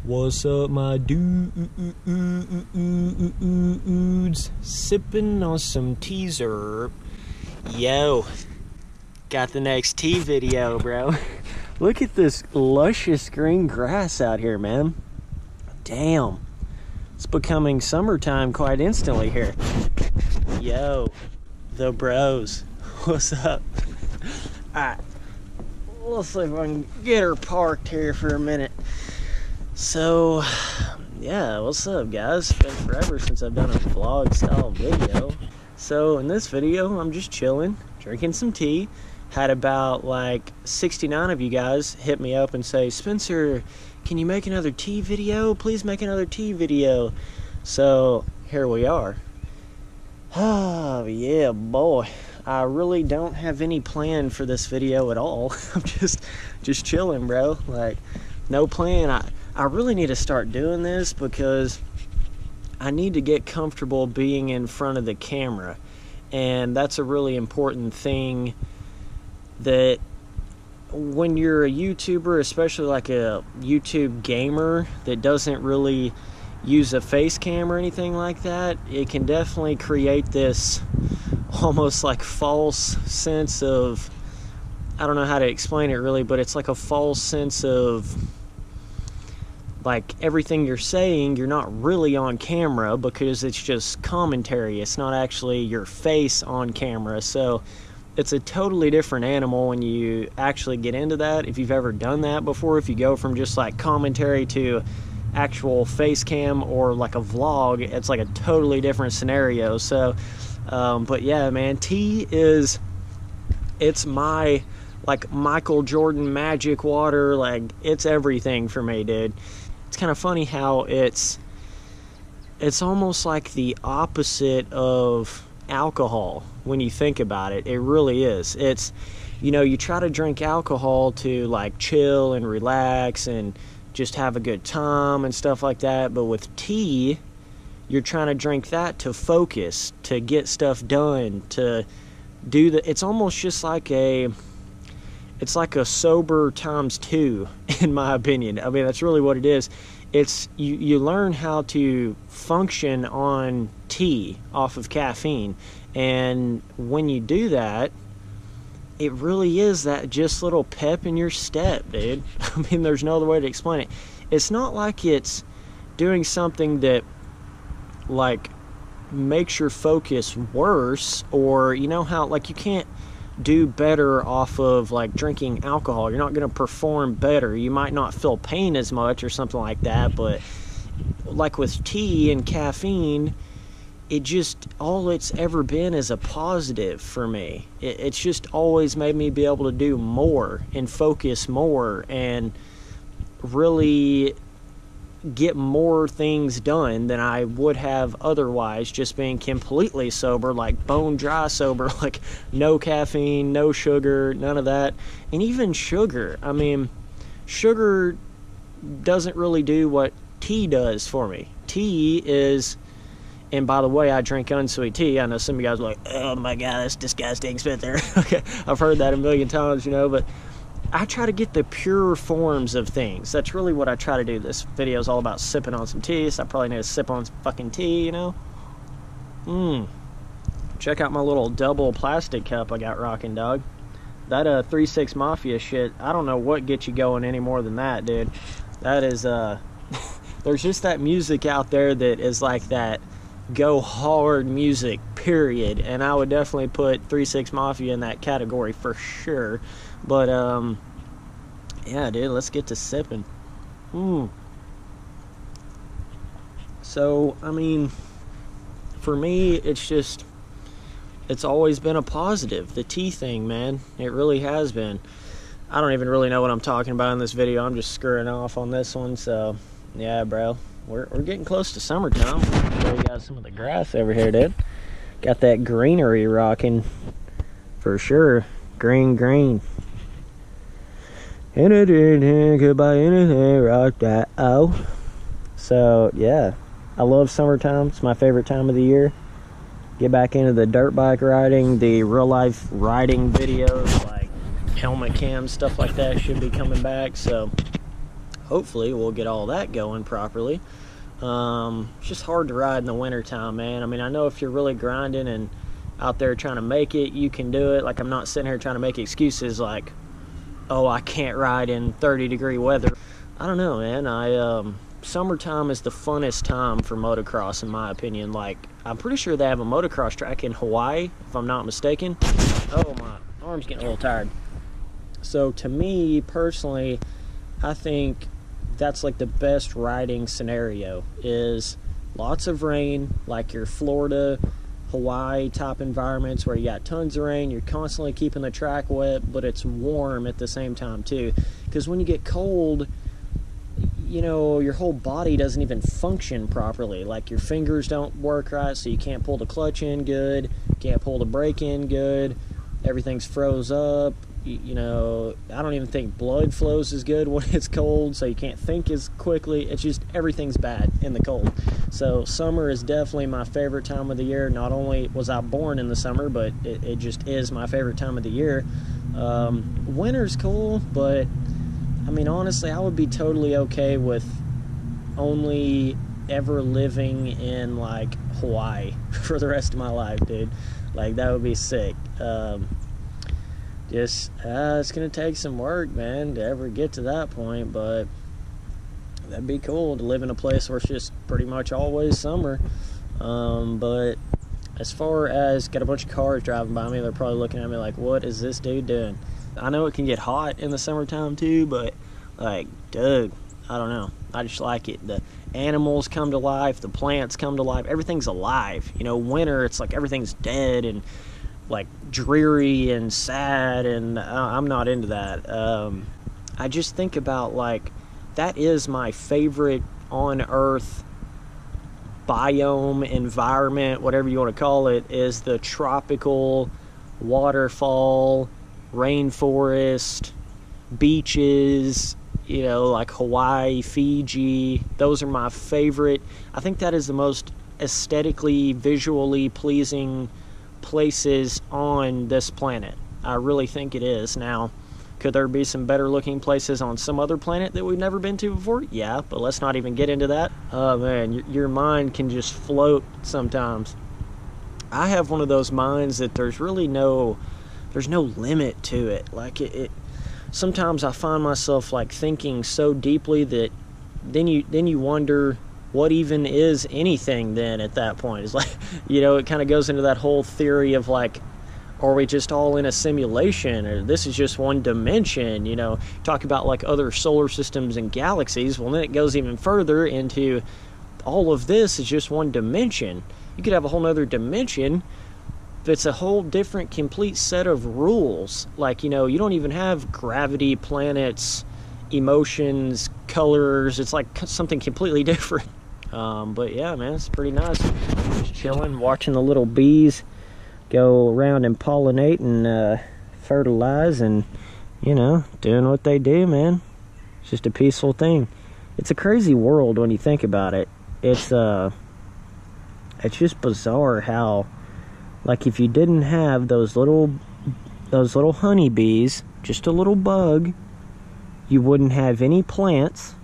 What's up, my dudes? Sipping on some teaser. Yo, got the next tea video, bro. Look at this luscious green grass out here, man. Damn. It's becoming summertime quite instantly here. Yo, the bros. What's up? Alright, let's see if I can get her parked here for a minute. So, yeah, what's up, guys? It's been forever since I've done a vlog style video. So, in this video, I'm just chilling, drinking some tea. Had about like 69 of you guys hit me up and say, Spencer, can you make another tea video? Please make another tea video. So, here we are. Oh, yeah, boy. I really don't have any plan for this video at all. I'm just chilling, bro. Like, no plan. I really need to start doing this because I need to get comfortable being in front of the camera. And that's a really important thing that when you're a YouTuber, especially like a YouTube gamer that doesn't really use a face cam or anything like that, it can definitely create this almost like false sense of, I don't know how to explain it really, but it's like a false sense of like everything you're saying, you're not really on camera because it's just commentary. It's not actually your face on camera. So it's a totally different animal when you actually get into that. If you've ever done that before, if you go from just like commentary to actual face cam or like a vlog, it's like a totally different scenario. So, but yeah, man, tea is, it's my like Michael Jordan magic water. Like, it's everything for me, dude. It's kind of funny how it's almost like the opposite of alcohol when you think about it. It really is. It's, you know, you try to drink alcohol to like chill and relax and just have a good time and stuff like that, but with tea, you're trying to drink that to focus, to get stuff done, to do the, it's almost just like it's like a sober times 2, in my opinion. I mean, that's really what it is. It's, you learn how to function on tea off of caffeine. And when you do that, it really is that just little pep in your step, dude. I mean, there's no other way to explain it. It's not like it's doing something that, like, makes your focus worse, or, you know how, like, you can't do better off of like drinking alcohol. You're not going to perform better. You might not feel pain as much or something like that, but like with tea and caffeine, it just, all it's ever been is a positive for me. It's just always made me be able to do more and focus more and really get more things done than I would have otherwise, just being completely sober, like bone dry sober, like no caffeine, no sugar, none of that. And even sugar, I mean, sugar doesn't really do what tea does for me. Tea is, and by the way, I drink unsweet tea. I know some of you guys are like, oh my god, that's disgusting, Spencer. Okay, I've heard that a million times, you know, but I try to get the pure forms of things. That's really what I try to do. This video is all about sipping on some tea, so I probably need to sip on some fucking tea, you know? Check out my little double plastic cup I got rocking, dog. That 3-6 Mafia shit, I don't know what gets you going any more than that, dude. That is, there's just that music out there that is like that go hard music, period. And I would definitely put 3-6 Mafia in that category for sure. But, yeah, dude, let's get to sipping. So, I mean, for me, it's just, it's always been a positive. The tea thing, man, it really has been. I don't even really know what I'm talking about in this video. I'm just screwing off on this one. So, yeah, bro, we're getting close to summertime. Show you guys some of the grass over here, dude. Got that greenery rocking for sure. Green. Anything could buy anything, rock that. Oh, so yeah, I love summertime. It's my favorite time of the year. Get back into the dirt bike riding, the real life riding videos, like helmet cam, stuff like that should be coming back. So hopefully we'll get all that going properly. It's just hard to ride in the wintertime, man. I mean, I know if you're really grinding and out there trying to make it, you can do it. Like, I'm not sitting here trying to make excuses like, oh, I can't ride in 30-degree weather. I don't know, man. Summertime is the funnest time for motocross, in my opinion. Like, I'm pretty sure they have a motocross track in Hawaii, if I'm not mistaken. Oh, my arm's getting a little tired. So, to me, personally, I think that's like the best riding scenario is lots of rain, like your Florida, Hawaii type environments where you got tons of rain, you're constantly keeping the track wet, but it's warm at the same time too. Because when you get cold, you know, your whole body doesn't even function properly. Like, your fingers don't work right, so you can't pull the clutch in good, can't pull the brake in good, everything's froze up. You know, I don't even think blood flows as good when it's cold, so you can't think as quickly. It's just, everything's bad in the cold. So summer is definitely my favorite time of the year. Not only was I born in the summer, but it just is my favorite time of the year. Winter's cool, but I mean, honestly, I would be totally okay with only ever living in like Hawaii for the rest of my life, dude. Like, that would be sick. It's gonna take some work, man, to ever get to that point, but that'd be cool to live in a place where it's just pretty much always summer. But as far as, got a bunch of cars driving by me, they're probably looking at me like, what is this dude doing? I know it can get hot in the summertime too, but like, dude, I don't know, I just like it. The animals come to life, the plants come to life, everything's alive. You know, winter, it's like everything's dead and like dreary and sad, and I'm not into that. I just think about, like, that is my favorite on earth biome, environment, whatever you want to call it, is the tropical waterfall, rainforest, beaches, you know, like Hawaii, Fiji. Those are my favorite. I think that is the most aesthetically, visually pleasing places on this planet. I really think it is. Now, could there be some better looking places on some other planet that we've never been to before? Yeah, but let's not even get into that. Oh man, your mind can just float sometimes. I have one of those minds that there's no limit to it. Like, it sometimes I find myself like thinking so deeply that then you wonder, what even is anything then at that point? It's like, you know, it kind of goes into that whole theory of like, are we just all in a simulation, or this is just one dimension? You know, talk about like other solar systems and galaxies. Well, then it goes even further into all of this is just one dimension. You could have a whole nother dimension that's a whole different, complete set of rules. Like, you know, you don't even have gravity, planets, emotions, colors. It's like something completely different. But yeah, man, it's pretty nice. Just chilling, watching the little bees go around and pollinate and fertilize, and, you know, doing what they do, man. It's just a peaceful thing. It's a crazy world when you think about it. It's just bizarre how, like, if you didn't have those little honeybees, just a little bug, you wouldn't have any plants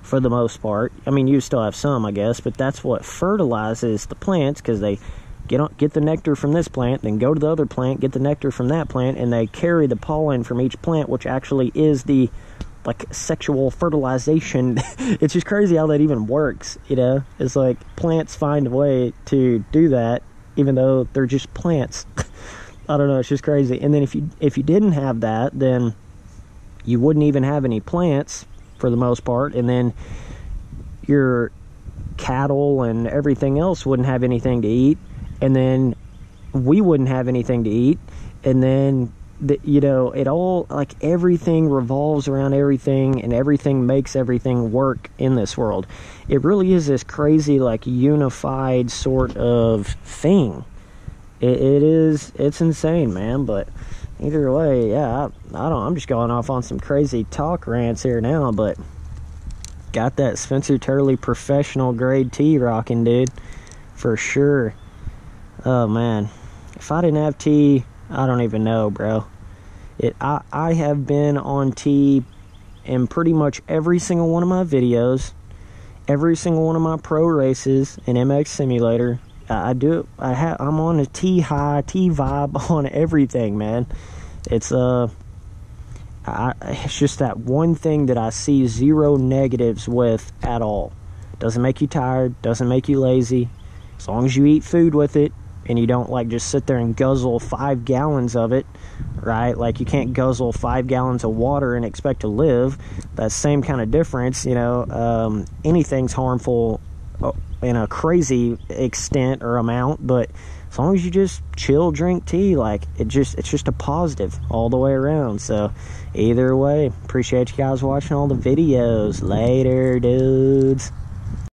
for the most part. I mean, you still have some, I guess, but that's what fertilizes the plants, because they get the nectar from this plant, then go to the other plant, get the nectar from that plant, and they carry the pollen from each plant, which actually is the, like, sexual fertilization. It's just crazy how that even works, you know? It's like plants find a way to do that, even though they're just plants. I don't know, it's just crazy. And then if you didn't have that, then you wouldn't even have any plants for the most part, and then your cattle and everything else wouldn't have anything to eat, and then we wouldn't have anything to eat, and then you know, it all, like, everything revolves around everything, and everything makes everything work in this world. It really is this crazy, like, unified sort of thing. It's insane, man. But either way, yeah, I'm just going off on some crazy talk rants here now, but got that Spencer Turley professional grade tee rocking, dude, for sure. Oh man, if I didn't have tee, I don't even know, bro. I have been on tee in pretty much every single one of my videos, every single one of my pro races in MX Simulator. I do it. I'm on a T high, T vibe on everything, man. It's it's just that one thing that I see zero negatives with at all. Doesn't make you tired, doesn't make you lazy. As long as you eat food with it, and you don't like just sit there and guzzle 5 gallons of it, right? Like you can't guzzle 5 gallons of water and expect to live. That same kind of difference, you know. Anything's harmful in a crazy extent or amount, but as long as you just chill, drink tea, like it's just a positive all the way around. So either way, appreciate you guys watching all the videos. Later, dudes.